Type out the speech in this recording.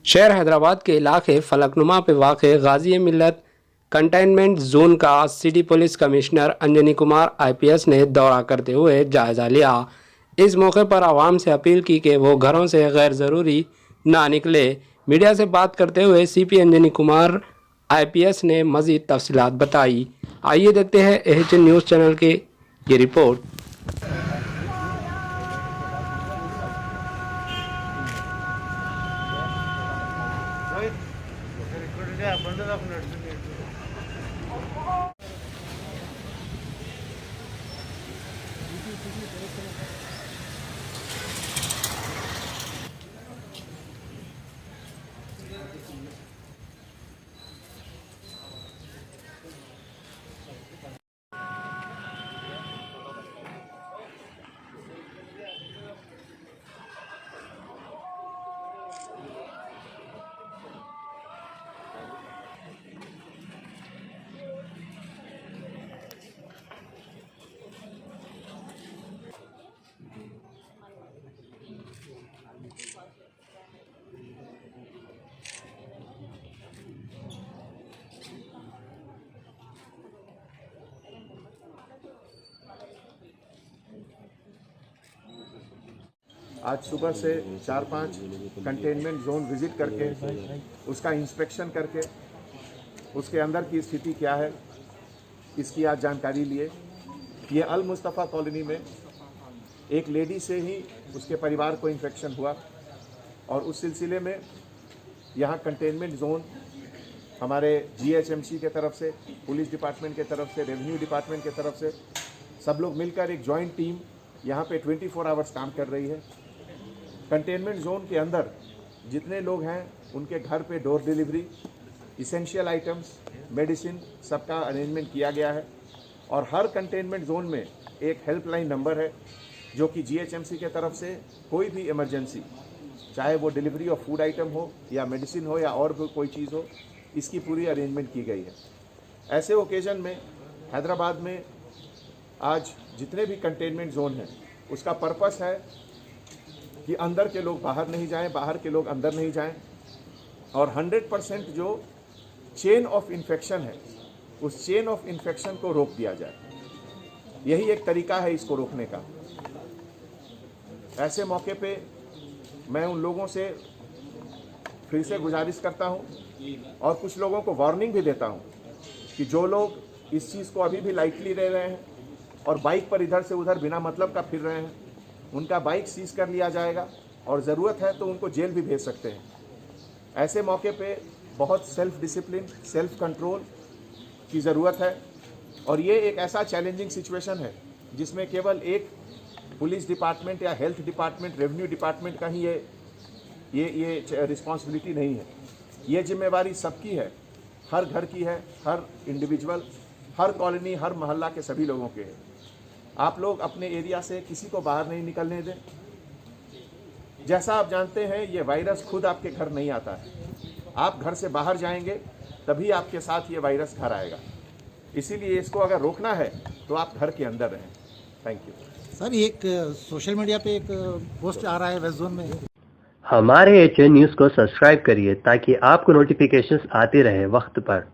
शहर हैदराबाद के इलाके फलकनुमा पे वाक़ गाज़ी मिल्लत कंटेनमेंट जोन का city police commissioner Anjani Kumar IPS ने दौरा करते हुए जायज़ा लिया। इस मौके पर आवाम से अपील की कि वो घरों से गैर ज़रूरी ना निकले। मीडिया से बात करते हुए सीपी अंजनी कुमार आईपीएस ने मज़ीद तफसीलात बताई। आइए देखते हैं एएचएन न्यूज़ चैनल की ये रिपोर्ट। आज सुबह से 4-5 कंटेनमेंट जोन विजिट करके उसका इंस्पेक्शन करके उसके अंदर की स्थिति क्या है इसकी आज जानकारी लिए। ये अल मुस्तफ़ा कॉलोनी में एक लेडी से ही उसके परिवार को इन्फेक्शन हुआ और उस सिलसिले में यहाँ कंटेनमेंट जोन हमारे जीएचएमसी के तरफ से, पुलिस डिपार्टमेंट के तरफ से, रेवेन्यू डिपार्टमेंट के तरफ से सब लोग मिलकर एक जॉइंट टीम यहाँ पे 24 आवर्स काम कर रही है। कंटेनमेंट जोन के अंदर जितने लोग हैं उनके घर पे door delivery, essential items, medicine सबका अरेंजमेंट किया गया है और हर कंटेनमेंट जोन में एक हेल्पलाइन नंबर है जो कि जीएचएमसी के तरफ से कोई भी इमरजेंसी, चाहे वो डिलीवरी ऑफ फूड आइटम हो या मेडिसिन हो या और भी कोई चीज़ हो, इसकी पूरी अरेंजमेंट की गई है। ऐसे ओकेजन में हैदराबाद में आज जितने भी कंटेनमेंट जोन हैं उसका पर्पस है कि अंदर के लोग बाहर नहीं जाएं, बाहर के लोग अंदर नहीं जाएं और 100% जो चेन ऑफ इन्फेक्शन है उस चेन ऑफ इन्फेक्शन को रोक दिया जाए। यही एक तरीका है इसको रोकने का। ऐसे मौके पे मैं उन लोगों से फिर से गुजारिश करता हूं और कुछ लोगों को वार्निंग भी देता हूं कि जो लोग इस चीज़ को अभी भी लाइटली ले रहे हैं और बाइक पर इधर से उधर बिना मतलब का फिर रहे हैं, उनका बाइक सीज कर लिया जाएगा और ज़रूरत है तो उनको जेल भी भेज सकते हैं। ऐसे मौके पे बहुत सेल्फ डिसिप्लिन, सेल्फ कंट्रोल की ज़रूरत है और ये एक ऐसा चैलेंजिंग सिचुएशन है जिसमें केवल एक पुलिस डिपार्टमेंट या हेल्थ डिपार्टमेंट, रेवेन्यू डिपार्टमेंट का ही ये रिस्पॉन्सिबिलिटी नहीं है। ये जिम्मेवारी सबकी है, हर घर की है, हर इंडिविजुअल, हर कॉलोनी, हर मोहल्ला के सभी लोगों के है। आप लोग अपने एरिया से किसी को बाहर नहीं निकलने दें। जैसा आप जानते हैं ये वायरस खुद आपके घर नहीं आता है, आप घर से बाहर जाएंगे तभी आपके साथ ये वायरस घर आएगा। इसीलिए इसको अगर रोकना है तो आप घर के अंदर रहें। Thank you. सर, एक सोशल मीडिया पे एक पोस्ट आ रहा है वेस्ट जोन में। हमारे एएचएन न्यूज़ को सब्सक्राइब करिए ताकि आपको नोटिफिकेशंस आते रहे वक्त पर।